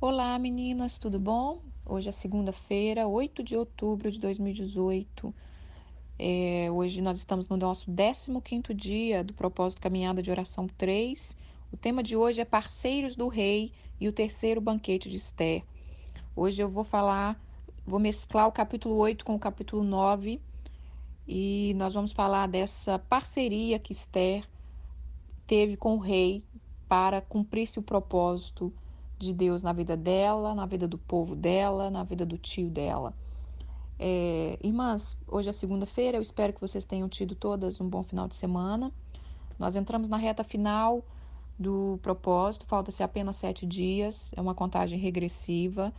Olá, meninas, tudo bom? Hoje é segunda-feira, 8 de outubro de 2018. Hoje nós estamos no nosso 15º dia do propósito Caminhada de Oração 3. O tema de hoje é Parceiros do Rei e o terceiro banquete de Esther. Hoje eu vou mesclar o capítulo 8 com o capítulo 9 e nós vamos falar dessa parceria que Esther teve com o rei para cumprir-se o propósito de Deus na vida dela, na vida do povo dela, na vida do tio dela. Irmãs, hoje é segunda-feira, eu espero que vocês tenham tido todas um bom final de semana. Nós entramos na reta final do propósito, falta-se apenas 7 dias, é uma contagem regressiva.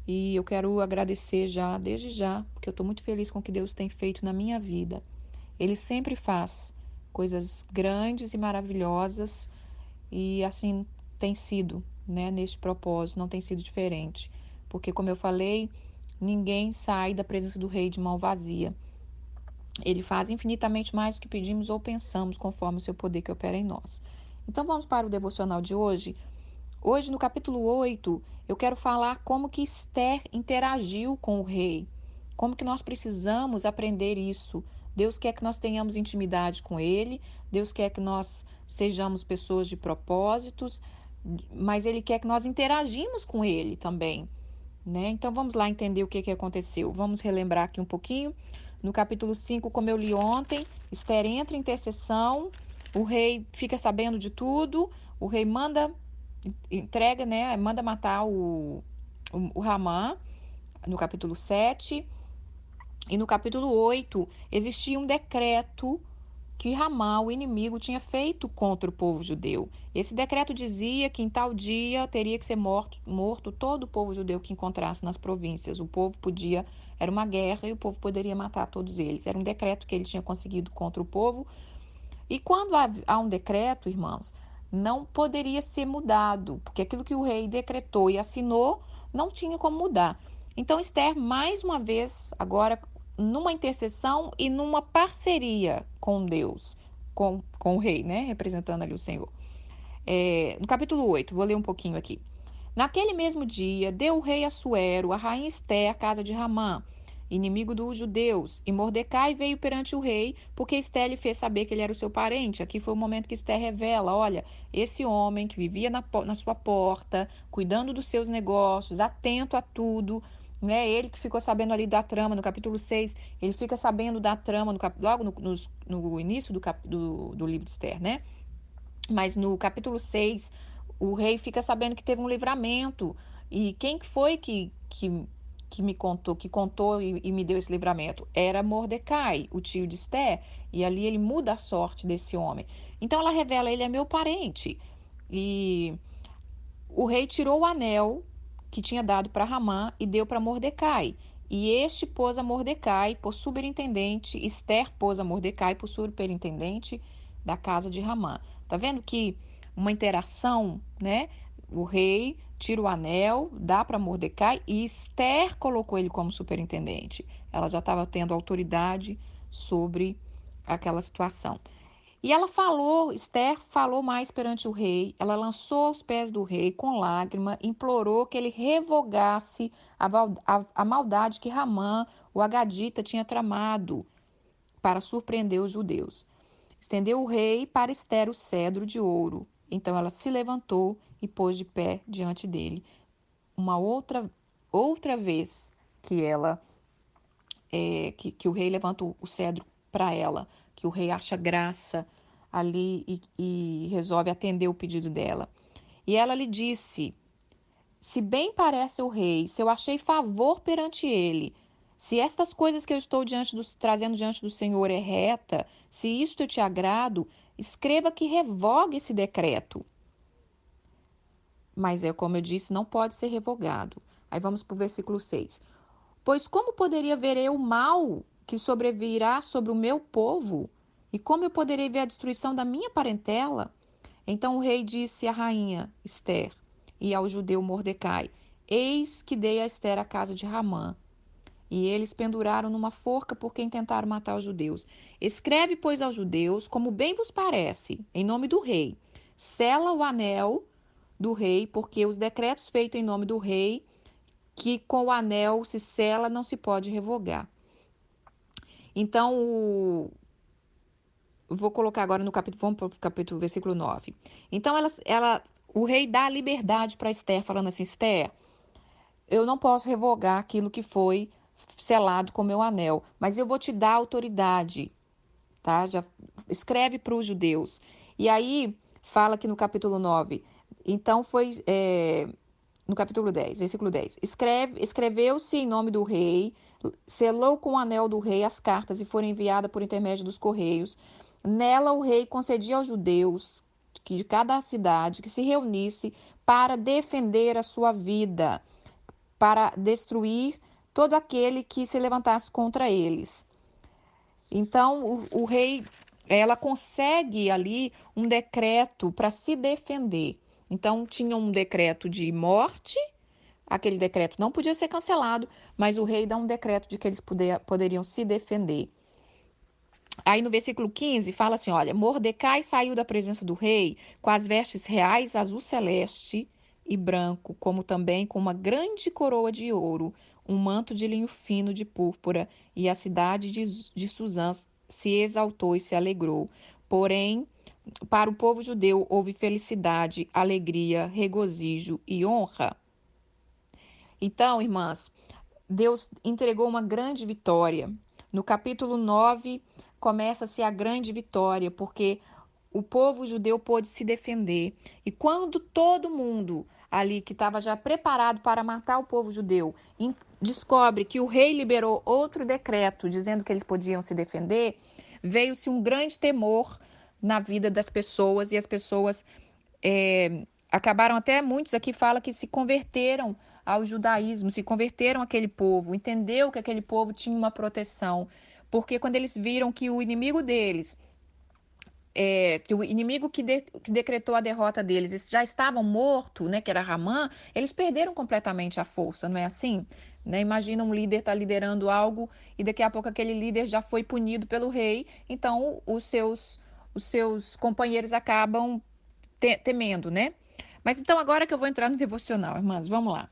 E eu quero agradecer desde já, porque eu estou muito feliz com o que Deus tem feito na minha vida. Ele sempre faz coisas grandes e maravilhosas e assim tem sido, né, neste propósito, não tem sido diferente. Porque, como eu falei, ninguém sai da presença do Rei de mão vazia. Ele faz infinitamente mais do que pedimos ou pensamos, conforme o seu poder que opera em nós. Então vamos para o devocional de hoje. Hoje, no capítulo 8, eu quero falar como que Esther interagiu com o rei. Como que nós precisamos aprender isso. Deus quer que nós tenhamos intimidade com ele, Deus quer que nós sejamos pessoas de propósitos, mas ele quer que nós interagimos com ele também, né? Então vamos lá entender o que aconteceu. Vamos relembrar aqui um pouquinho. No capítulo 5, como eu li ontem, Esther entra em intercessão, o rei fica sabendo de tudo, o rei entrega, né? Manda matar o Ramã, no capítulo 7. E no capítulo 8, existia um decreto que Ramã, o inimigo, tinha feito contra o povo judeu. Esse decreto dizia que em tal dia teria que ser morto todo o povo judeu que encontrasse nas províncias. O povo podia, era uma guerra e o povo poderia matar todos eles. Era um decreto que ele tinha conseguido contra o povo. E quando há um decreto, irmãos, não poderia ser mudado, porque aquilo que o rei decretou e assinou não tinha como mudar. Então, Esther, mais uma vez, agora numa intercessão e numa parceria com Deus, com o rei, né? Representando ali o Senhor. No capítulo 8, vou ler um pouquinho aqui. Naquele mesmo dia, deu o rei Assuero, a rainha Esther, à casa de Ramã, inimigo dos judeus, e Mordecai veio perante o rei, porque Esther lhe fez saber que ele era o seu parente. Aqui foi o momento que Esther revela, olha, esse homem que vivia na sua porta, cuidando dos seus negócios, atento a tudo, né? Ele que ficou sabendo ali da trama, no capítulo 6, ele fica sabendo da trama logo no início do livro de Esther, né? Mas no capítulo 6, o rei fica sabendo que teve um livramento. E quem foi que me contou, que contou e me deu esse livramento? Era Mordecai, o tio de Esther. E ali ele muda a sorte desse homem. Então ela revela, ele é meu parente. E o rei tirou o anel que tinha dado para Ramã e deu para Mordecai. E este pôs a Mordecai por superintendente, Esther pôs a Mordecai por superintendente da casa de Ramã. Tá vendo que uma interação, né? O rei tira o anel, dá para Mordecai e Esther colocou ele como superintendente. Ela já estava tendo autoridade sobre aquela situação. E ela falou, Esther falou mais perante o rei, ela lançou aos pés do rei com lágrima, implorou que ele revogasse a maldade que Ramã, o Agadita, tinha tramado para surpreender os judeus. Estendeu o rei para Esther o cedro de ouro. Então ela se levantou e pôs de pé diante dele. Uma outra vez que ela que o rei levanta o cedro para ela, que o rei acha graça ali e resolve atender o pedido dela. E ela lhe disse: se bem parece o rei, se eu achei favor perante ele, se estas coisas que eu estou trazendo diante do Senhor é reta, se isto eu te agrado, escreva que revogue esse decreto. Mas é como eu disse, não pode ser revogado. Aí vamos para o versículo 6. Pois como poderia ver eu o mal que sobrevirá sobre o meu povo? E como eu poderei ver a destruição da minha parentela? Então o rei disse à rainha Esther e ao judeu Mordecai: eis que dei a Esther a casa de Ramã. E eles penduraram numa forca por quem tentaram matar os judeus. Escreve, pois, aos judeus, como bem vos parece, em nome do rei. Sela o anel do rei, porque os decretos feitos em nome do rei, que com o anel se sela, não se pode revogar. Então, vou colocar agora no capítulo, vamos para o capítulo, versículo 9. Então, o rei dá a liberdade para Esther, falando assim: Esther, eu não posso revogar aquilo que foi selado com meu anel, mas eu vou te dar autoridade, tá? Já escreve para os judeus. E aí, fala aqui no capítulo 9. Então, no capítulo 10, versículo 10. Escreveu-se em nome do rei, selou com o anel do rei as cartas e foram enviadas por intermédio dos correios. Nela o rei concedia aos judeus de cada cidade que se reunisse para defender a sua vida, para destruir todo aquele que se levantasse contra eles. Então, o rei, ela consegue ali um decreto para se defender. Então, tinha um decreto de morte, aquele decreto não podia ser cancelado, mas o rei dá um decreto de que eles poderiam se defender. Aí no versículo 15 fala assim, olha, Mordecai saiu da presença do rei com as vestes reais azul celeste e branco, como também com uma grande coroa de ouro, um manto de linho fino de púrpura, e a cidade de Suzã se exaltou e se alegrou. Porém, para o povo judeu houve felicidade, alegria, regozijo e honra. Então, irmãs, Deus entregou uma grande vitória. No capítulo 9, começa-se a grande vitória, porque o povo judeu pôde se defender. E quando todo mundo ali que estava já preparado para matar o povo judeu descobre que o rei liberou outro decreto dizendo que eles podiam se defender, veio-se um grande temor na vida das pessoas, e as pessoas acabaram, até muitos aqui falam que se converteram ao judaísmo, se converteram àquele povo, entendeu que aquele povo tinha uma proteção, porque quando eles viram que o inimigo deles, que o inimigo que decretou a derrota deles, eles já estavam mortos, né, que era Ramã, eles perderam completamente a força, não é assim? Né? Imagina um líder estar liderando algo e daqui a pouco aquele líder já foi punido pelo rei, então os seus companheiros acabam temendo, né? Mas então agora que eu vou entrar no devocional, irmãs, vamos lá.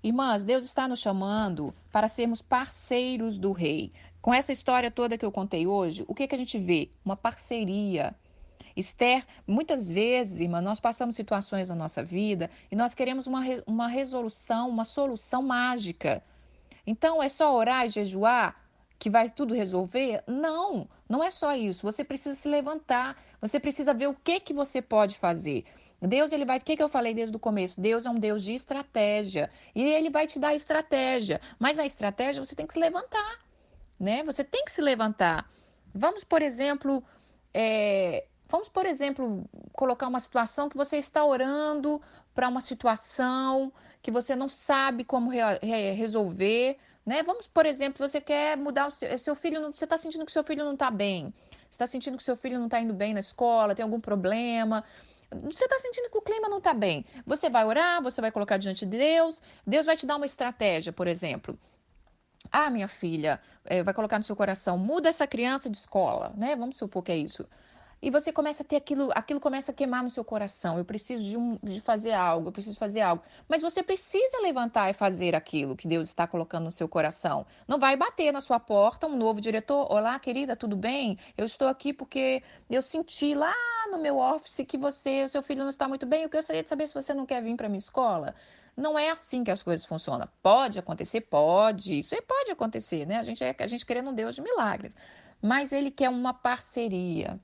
Irmãs, Deus está nos chamando para sermos parceiros do rei. Com essa história toda que eu contei hoje, o que que a gente vê? Uma parceria. Esther, muitas vezes, irmã, nós passamos situações na nossa vida e nós queremos uma resolução, uma solução mágica. Então, é só orar e jejuar que vai tudo resolver? Não, não é só isso. Você precisa se levantar, você precisa ver o que que você pode fazer. Deus, ele vai, o que que eu falei desde o começo? Deus é um Deus de estratégia e ele vai te dar estratégia. Mas a estratégia você tem que se levantar, né? Você tem que se levantar. Vamos, por exemplo, colocar uma situação que você está orando para uma situação que você não sabe como resolver, né? Vamos, por exemplo, você quer mudar o seu filho, você está sentindo que seu filho não está bem, você está sentindo que seu filho não está indo bem na escola, tem algum problema. Você está sentindo que o clima não está bem. Você vai orar, você vai colocar diante de Deus. Deus vai te dar uma estratégia, por exemplo. Ah, minha filha, vai colocar no seu coração, muda essa criança de escola, né? Vamos supor que é isso. E você começa a ter aquilo começa a queimar no seu coração. Eu preciso de fazer algo, eu preciso fazer algo. Mas você precisa levantar e fazer aquilo que Deus está colocando no seu coração. Não vai bater na sua porta um novo diretor. Olá, querida, tudo bem? Eu estou aqui porque eu senti lá no meu office que o seu filho não está muito bem. Eu gostaria de saber se você não quer vir para minha escola. Não é assim que as coisas funcionam. Pode acontecer? Pode. Isso aí pode acontecer, né? A gente querendo um Deus de milagres. Mas ele quer uma parceria.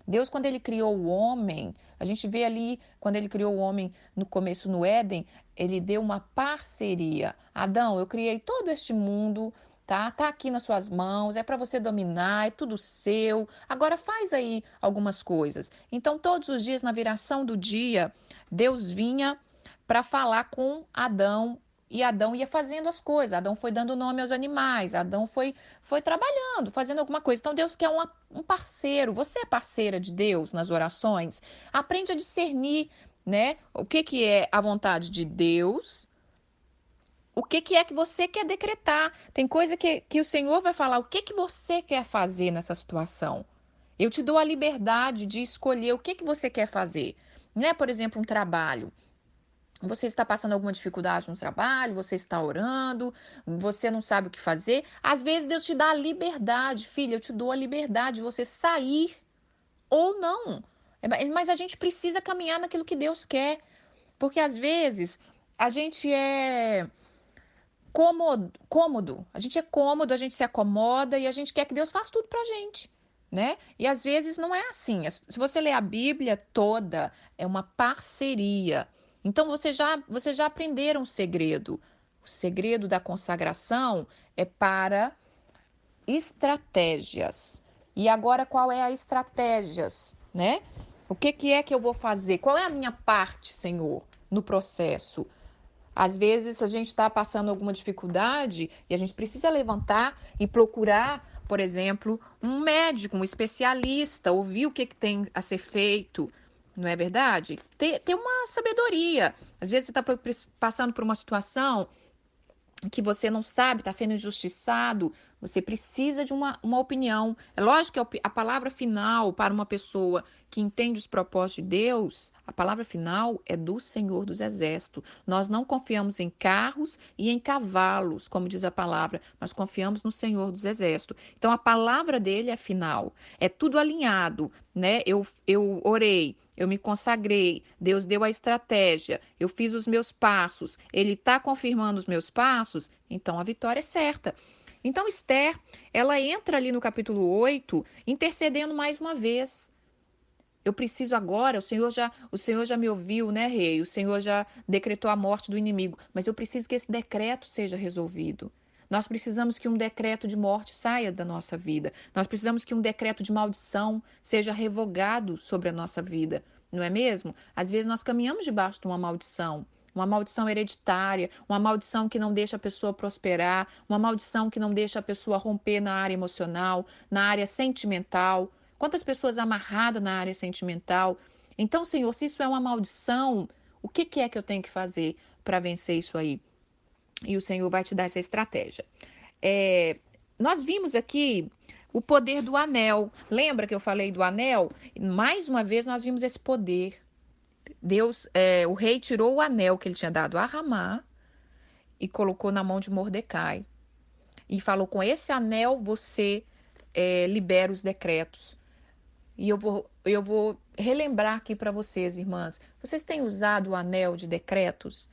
Deus, quando ele criou o homem, a gente vê ali, quando ele criou o homem no começo no Éden, ele deu uma parceria. Adão, eu criei todo este mundo, tá? Tá aqui nas suas mãos, é para você dominar, é tudo seu. Agora faz aí algumas coisas. Então, todos os dias, na viração do dia, Deus vinha para falar com Adão, e Adão ia fazendo as coisas. Adão foi dando nome aos animais. Adão foi trabalhando, fazendo alguma coisa. Então Deus quer um parceiro. Você é parceira de Deus nas orações? Aprende a discernir, né? O que que é a vontade de Deus, o que que é que você quer decretar. Tem coisa que o Senhor vai falar. O que que você quer fazer nessa situação? Eu te dou a liberdade de escolher o que que você quer fazer. Não é, por exemplo, um trabalho. Você está passando alguma dificuldade no trabalho, você está orando, você não sabe o que fazer. Às vezes Deus te dá a liberdade, filha, eu te dou a liberdade de você sair ou não. Mas a gente precisa caminhar naquilo que Deus quer, porque às vezes a gente é cômodo. A gente é cômodo, a gente se acomoda e a gente quer que Deus faça tudo pra gente, né? E às vezes não é assim. Se você ler a Bíblia toda, é uma parceria. Então você já aprenderam o segredo. O segredo da consagração é para estratégias. E agora qual é a estratégias, né? O que é que eu vou fazer? Qual é a minha parte, Senhor, no processo? Às vezes a gente está passando alguma dificuldade e a gente precisa levantar e procurar, por exemplo, um médico, um especialista, ouvir o que tem a ser feito, não é verdade? Ter uma sabedoria. Às vezes você está passando por uma situação que você não sabe, está sendo injustiçado, você precisa de uma opinião. É lógico que a palavra final para uma pessoa que entende os propósitos de Deus, a palavra final é do Senhor dos Exércitos. Nós não confiamos em carros e em cavalos, como diz a palavra, mas confiamos no Senhor dos Exércitos. Então a palavra dele é final, é tudo alinhado, né? Eu orei, eu me consagrei, Deus deu a estratégia, eu fiz os meus passos, Ele está confirmando os meus passos, então a vitória é certa. Então Esther, ela entra ali no capítulo 8, intercedendo mais uma vez. Eu preciso agora, o Senhor já me ouviu, né, rei? O Senhor já decretou a morte do inimigo, mas eu preciso que esse decreto seja resolvido. Nós precisamos que um decreto de morte saia da nossa vida. Nós precisamos que um decreto de maldição seja revogado sobre a nossa vida, não é mesmo? Às vezes nós caminhamos debaixo de uma maldição hereditária, uma maldição que não deixa a pessoa prosperar, uma maldição que não deixa a pessoa romper na área emocional, na área sentimental. Quantas pessoas amarradas na área sentimental? Então, Senhor, se isso é uma maldição, o que é que eu tenho que fazer para vencer isso aí? E o Senhor vai te dar essa estratégia. Nós vimos aqui o poder do anel. Lembra que eu falei do anel? Mais uma vez nós vimos esse poder. Deus, o rei tirou o anel que ele tinha dado a Ramá e colocou na mão de Mordecai. E falou: com esse anel você libera os decretos. E eu vou relembrar aqui para vocês, irmãs. Vocês têm usado o anel de decretos?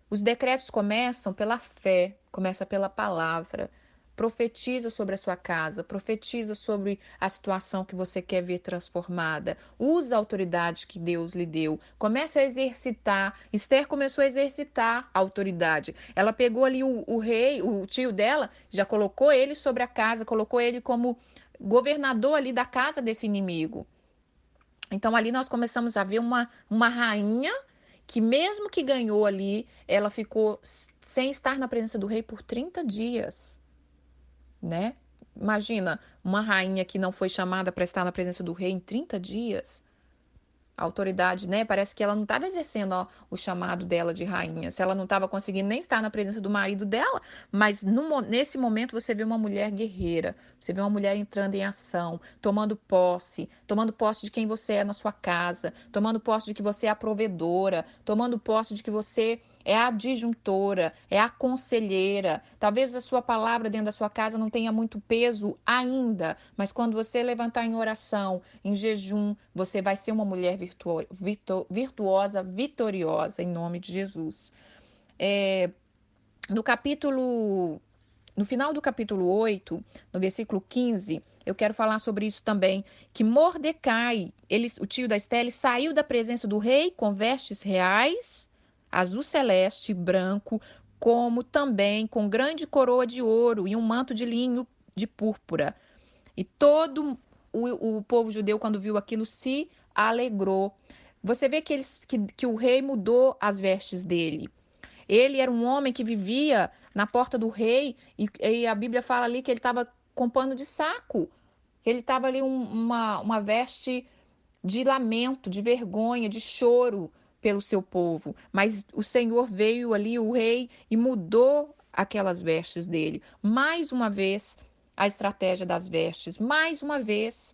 Os decretos começam pela fé, começa pela palavra. Profetiza sobre a sua casa, profetiza sobre a situação que você quer ver transformada. Usa a autoridade que Deus lhe deu. Comece a exercitar. Esther começou a exercitar a autoridade. Ela pegou ali o rei, o tio dela, já colocou ele sobre a casa, colocou ele como governador ali da casa desse inimigo. Então ali nós começamos a ver uma rainha que mesmo que ganhou ali, ela ficou sem estar na presença do rei por 30 dias, né? Imagina, uma rainha que não foi chamada para estar na presença do rei em 30 dias. A autoridade, né? Parece que ela não estava exercendo o chamado dela de rainha. Se ela não estava conseguindo nem estar na presença do marido dela, mas nesse momento você vê uma mulher guerreira, você vê uma mulher entrando em ação, tomando posse de quem você é na sua casa, tomando posse de que você é a provedora, tomando posse de que você é a adjuntora, é a conselheira. Talvez a sua palavra dentro da sua casa não tenha muito peso ainda, mas quando você levantar em oração, em jejum, você vai ser uma mulher virtuosa, vitoriosa, em nome de Jesus. É, no capítulo, no final do capítulo 8, no versículo 15, eu quero falar sobre isso também, que Mordecai, o tio da Esther, saiu da presença do rei com vestes reais, azul celeste, branco, como também com grande coroa de ouro e um manto de linho de púrpura. E todo o povo judeu, quando viu aquilo, se alegrou. Você vê que o rei mudou as vestes dele. Ele era um homem que vivia na porta do rei, e a Bíblia fala ali que ele estava com pano de saco. Ele estava ali uma veste de lamento, de vergonha, de choro pelo seu povo. Mas o Senhor veio ali, o rei, e mudou aquelas vestes dele. Mais uma vez, a estratégia das vestes. Mais uma vez,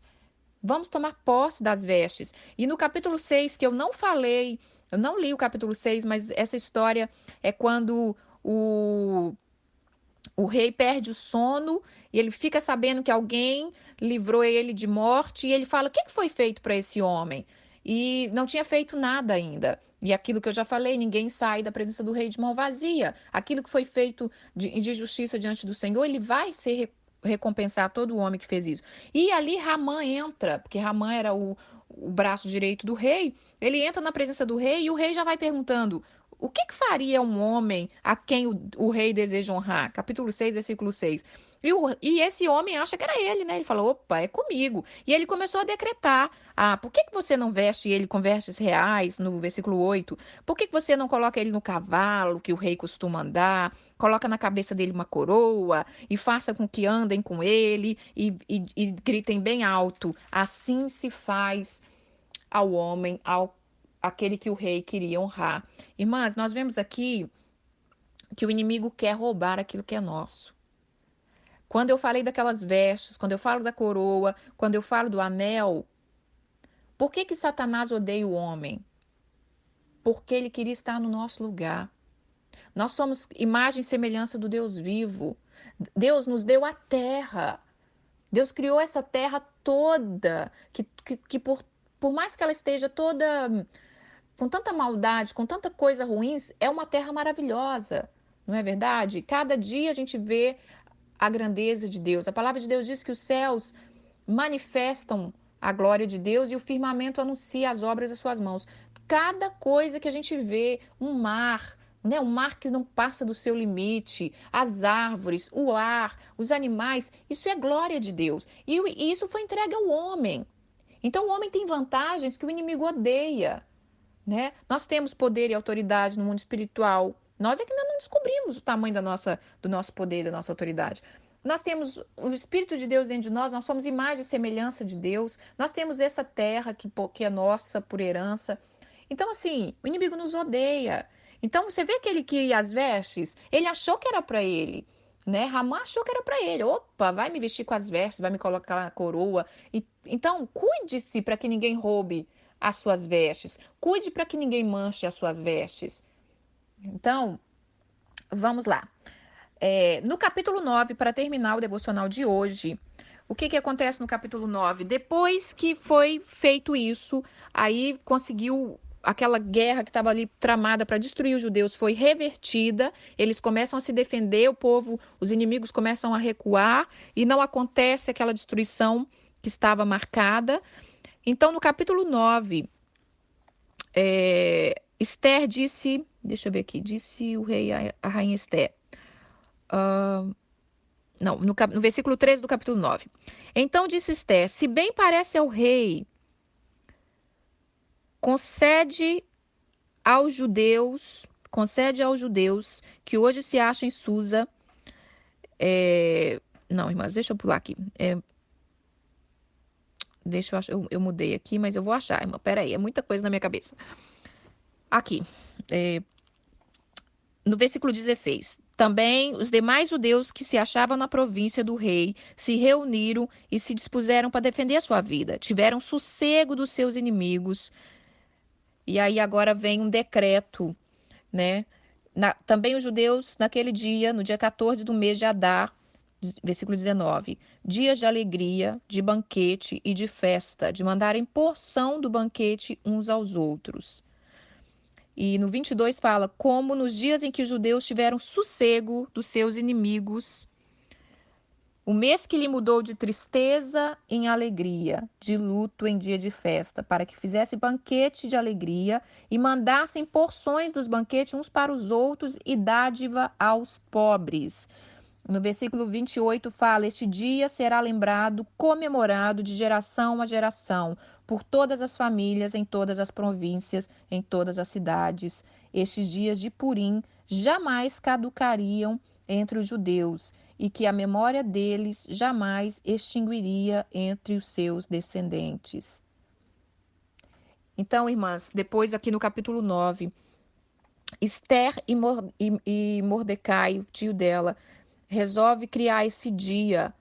vamos tomar posse das vestes. E no capítulo 6, que eu não falei Eu não li o capítulo 6, mas essa história é quando o rei perde o sono e ele fica sabendo que alguém livrou ele de morte e ele fala: o que foi feito para esse homem? E não tinha feito nada ainda. E aquilo que eu já falei, ninguém sai da presença do rei de mão vazia. Aquilo que foi feito de justiça diante do Senhor, ele vai ser recompensar todo o homem que fez isso. E ali Ramã entra, porque Ramã era o braço direito do rei. Ele entra na presença do rei e o rei já vai perguntando: o que faria um homem a quem o rei deseja honrar? Capítulo 6, versículo 6. E esse homem acha que era ele, né? Ele falou: opa, é comigo. E ele começou a decretar: por que você não veste ele com vestes reais? No versículo 8. Por que você não coloca ele no cavalo que o rei costuma andar? Coloca na cabeça dele uma coroa e faça com que andem com ele e gritem bem alto: assim se faz ao homem, aquele que o rei queria honrar. Irmãs, nós vemos aqui que o inimigo quer roubar aquilo que é nosso. Quando eu falei daquelas vestes, quando eu falo da coroa, quando eu falo do anel, por que Satanás odeia o homem? Porque ele queria estar no nosso lugar. Nós somos imagem e semelhança do Deus vivo. Deus nos deu a terra. Deus criou essa terra toda, que por mais que ela esteja toda com tanta maldade, com tanta coisa ruim, é uma terra maravilhosa, não é verdade? Cada dia a gente vê a grandeza de Deus. A palavra de Deus diz que os céus manifestam a glória de Deus e o firmamento anuncia as obras das suas mãos. Cada coisa que a gente vê, um mar, né? Um mar que não passa do seu limite, as árvores, o ar, os animais, isso é glória de Deus. E isso foi entregue ao homem. Então o homem tem vantagens que o inimigo odeia. Né? Nós temos poder e autoridade no mundo espiritual. Nós é que ainda não descobrimos o tamanho do nosso poder, da nossa autoridade. Nós temos o Espírito de Deus dentro de nós somos imagem e semelhança de Deus. Nós temos essa terra que é nossa por herança. Então, assim, o inimigo nos odeia. Então, você vê que ele queria as vestes, ele achou que era para ele. Né? Ramã achou que era para ele. Opa, vai me vestir com as vestes, vai me colocar na coroa. Então, cuide-se para que ninguém roube as suas vestes. Cuide para que ninguém manche as suas vestes. Então, vamos lá. No capítulo 9, para terminar o devocional de hoje, o que acontece no capítulo 9? Depois que foi feito isso, aí conseguiu aquela guerra que estava ali tramada para destruir os judeus foi revertida, eles começam a se defender, o povo, os inimigos começam a recuar e não acontece aquela destruição que estava marcada. Então, no capítulo 9, Esther disse, deixa eu ver aqui, disse o rei a rainha Esther. Não, no versículo 13 do capítulo 9. Então disse Esther: se bem parece ao rei, concede aos judeus que hoje se acham em Susa. Não, irmãs, deixa eu pular aqui. Deixa eu achar, eu mudei aqui, mas eu vou achar, irmã. Peraí, é muita coisa na minha cabeça. Aqui. No versículo 16, também os demais judeus que se achavam na província do rei se reuniram e se dispuseram para defender a sua vida. Tiveram sossego dos seus inimigos. E aí agora vem um decreto, né? Também os judeus, naquele dia, no dia 14 do mês de Adar, versículo 19, dias de alegria, de banquete e de festa, de mandarem porção do banquete uns aos outros. E no 22 fala, como nos dias em que os judeus tiveram sossego dos seus inimigos, o mês que lhe mudou de tristeza em alegria, de luto em dia de festa, para que fizesse banquete de alegria e mandassem porções dos banquetes uns para os outros e dádiva aos pobres. No versículo 28 fala, este dia será lembrado, comemorado de geração a geração, por todas as famílias, em todas as províncias, em todas as cidades. Estes dias de Purim jamais caducariam entre os judeus, e que a memória deles jamais extinguiria entre os seus descendentes. Então, irmãs, depois aqui no capítulo 9, Esther e Mordecai, o tio dela, resolve criar esse dia,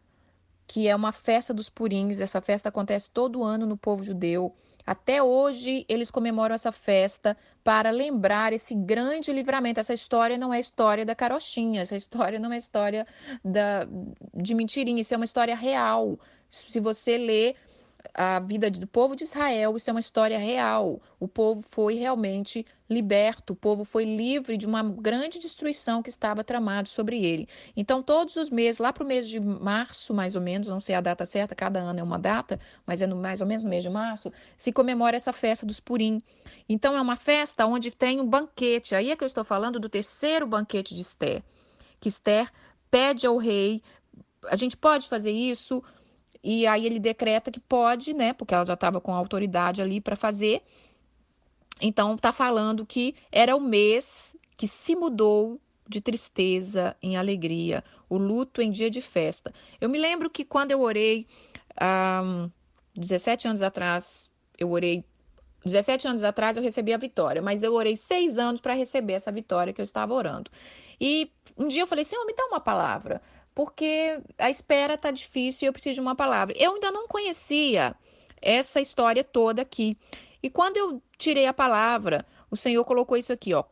que é uma festa dos purins. Essa festa acontece todo ano no povo judeu. Até hoje eles comemoram essa festa para lembrar esse grande livramento. Essa história não é história da carochinha, essa história não é história de mentirinha, isso é uma história real. Se você ler a vida do povo de Israel, isso é uma história real. O povo foi realmente liberto, o povo foi livre de uma grande destruição que estava tramado sobre ele. Então, todos os meses, lá para o mês de março, mais ou menos, não sei a data certa, cada ano é uma data, mas é mais ou menos no mês de março, se comemora essa festa dos Purim. Então, é uma festa onde tem um banquete. Aí é que eu estou falando do terceiro banquete de Esther, que Esther pede ao rei, a gente pode fazer isso, e aí ele decreta que pode, né? Porque ela já estava com a autoridade ali para fazer. Então está falando que era o mês que se mudou de tristeza em alegria, o luto em dia de festa. Eu me lembro que quando eu orei, 17 anos atrás, eu orei 17 anos atrás eu recebi a vitória, mas eu orei 6 anos para receber essa vitória que eu estava orando. E um dia eu falei, Senhor, me dá uma palavra, porque a espera está difícil e eu preciso de uma palavra. Eu ainda não conhecia essa história toda aqui. E quando eu tirei a palavra, o Senhor colocou isso aqui, ó,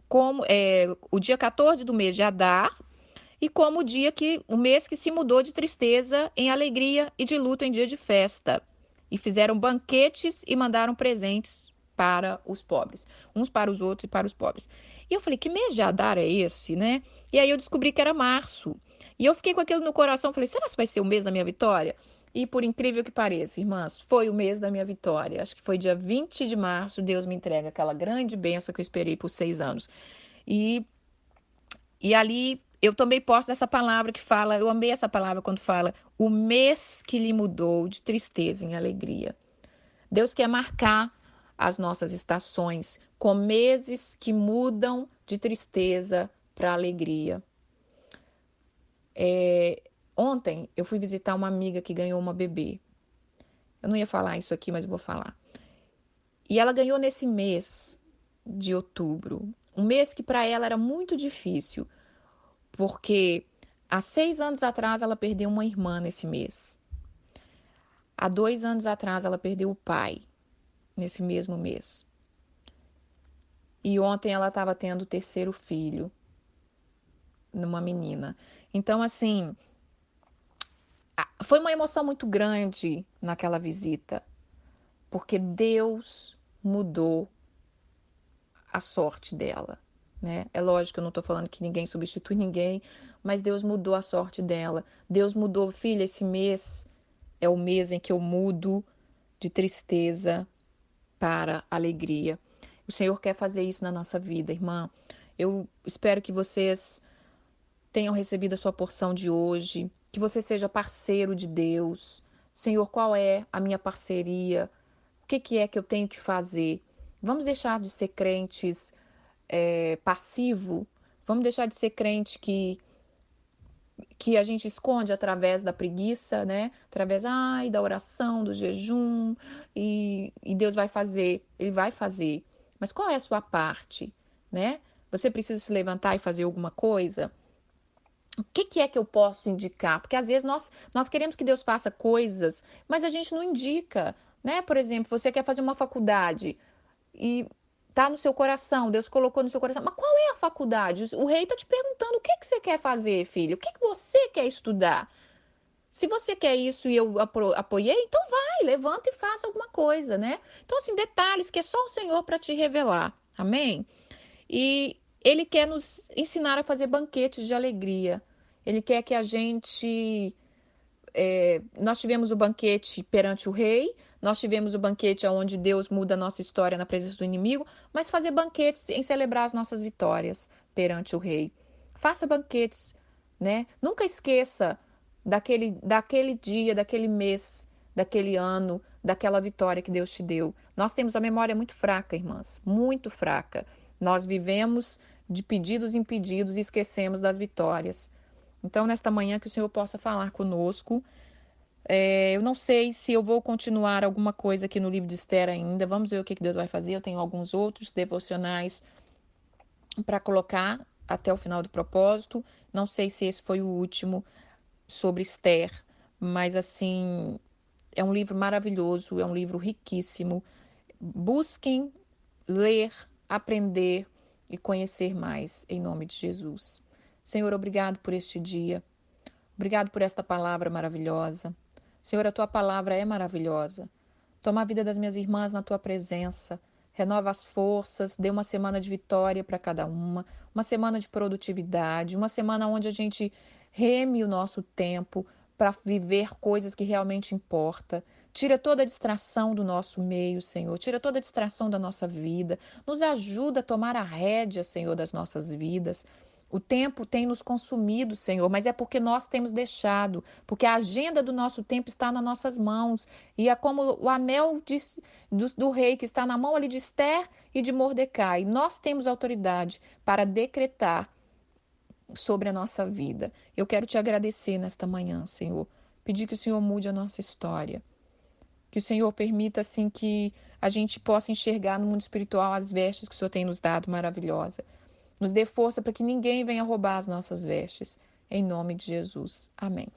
como o dia 14 do mês de Adar, e como o mês que se mudou de tristeza em alegria e de luto em dia de festa. E fizeram banquetes e mandaram presentes para os pobres, uns para os outros e para os pobres. E eu falei, que mês de Adar é esse, né? E aí eu descobri que era março. E eu fiquei com aquilo no coração, falei, será que vai ser o mês da minha vitória? E por incrível que pareça, irmãs, foi o mês da minha vitória. Acho que foi dia 20 de março, Deus me entrega aquela grande bênção que eu esperei por 6 anos. E ali eu tomei posse dessa palavra que fala, eu amei essa palavra quando fala, o mês que lhe mudou de tristeza em alegria. Deus quer marcar as nossas estações com meses que mudam de tristeza para alegria. Ontem eu fui visitar uma amiga que ganhou uma bebê. Eu não ia falar isso aqui, mas eu vou falar. E ela ganhou nesse mês de outubro, um mês que para ela era muito difícil, porque há 6 anos atrás ela perdeu uma irmã nesse mês. Há 2 anos atrás ela perdeu o pai nesse mesmo mês. E ontem ela estava tendo o terceiro filho, numa menina. Então, assim, foi uma emoção muito grande naquela visita, porque Deus mudou a sorte dela. Né? É lógico que eu não estou falando que ninguém substitui ninguém, mas Deus mudou a sorte dela. Deus mudou, filha, esse mês é o mês em que eu mudo de tristeza para alegria. O Senhor quer fazer isso na nossa vida, irmã. Eu espero que vocês tenham recebido a sua porção de hoje, que você seja parceiro de Deus. Senhor, qual é a minha parceria? O que é que eu tenho que fazer? Vamos deixar de ser crentes passivo? Vamos deixar de ser crente que a gente esconde através da preguiça, né? Através da oração, do jejum, e Deus vai fazer, Ele vai fazer. Mas qual é a sua parte, né? Você precisa se levantar e fazer alguma coisa? O que é que eu posso indicar? Porque às vezes nós queremos que Deus faça coisas, mas a gente não indica, né? Por exemplo, você quer fazer uma faculdade e tá no seu coração, Deus colocou no seu coração. Mas qual é a faculdade? O rei está te perguntando o que você quer fazer, filho? O que você quer estudar? Se você quer isso e eu apoiei, então vai, levanta e faça alguma coisa, né? Então, assim, detalhes que é só o Senhor para te revelar. Amém? E Ele quer nos ensinar a fazer banquetes de alegria. Ele quer que a gente nós tivemos o banquete perante o rei, nós tivemos o banquete onde Deus muda a nossa história na presença do inimigo, mas fazer banquetes em celebrar as nossas vitórias perante o rei. Faça banquetes, né? Nunca esqueça daquele dia, daquele mês, daquele ano, daquela vitória que Deus te deu. Nós temos a memória muito fraca, irmãs, muito fraca. Nós vivemos de pedidos em pedidos e esquecemos das vitórias. Então, nesta manhã, que o Senhor possa falar conosco. Eu não sei se eu vou continuar alguma coisa aqui no livro de Esther ainda. Vamos ver o que Deus vai fazer. Eu tenho alguns outros devocionais para colocar até o final do propósito. Não sei se esse foi o último sobre Esther, mas assim, é um livro maravilhoso, é um livro riquíssimo. busquem ler, aprender e conhecer mais, em nome de Jesus. Senhor, obrigado por este dia. Obrigado por esta palavra maravilhosa. Senhor, a tua palavra é maravilhosa. Toma a vida das minhas irmãs na tua presença. Renova as forças, dê uma semana de vitória para cada uma semana de produtividade, uma semana onde a gente reme o nosso tempo para viver coisas que realmente importam. Tira toda a distração do nosso meio, Senhor. Tira toda a distração da nossa vida. Nos ajuda a tomar a rédea, Senhor, das nossas vidas. O tempo tem nos consumido, Senhor, mas é porque nós temos deixado, porque a agenda do nosso tempo está nas nossas mãos. E é como o anel do rei que está na mão ali de Esther e de Mordecai. Nós temos autoridade para decretar sobre a nossa vida. Eu quero te agradecer nesta manhã, Senhor. Pedir que o Senhor mude a nossa história. Que o Senhor permita, assim, que a gente possa enxergar no mundo espiritual as vestes que o Senhor tem nos dado, maravilhosa. Nos dê força para que ninguém venha roubar as nossas vestes. Em nome de Jesus. Amém.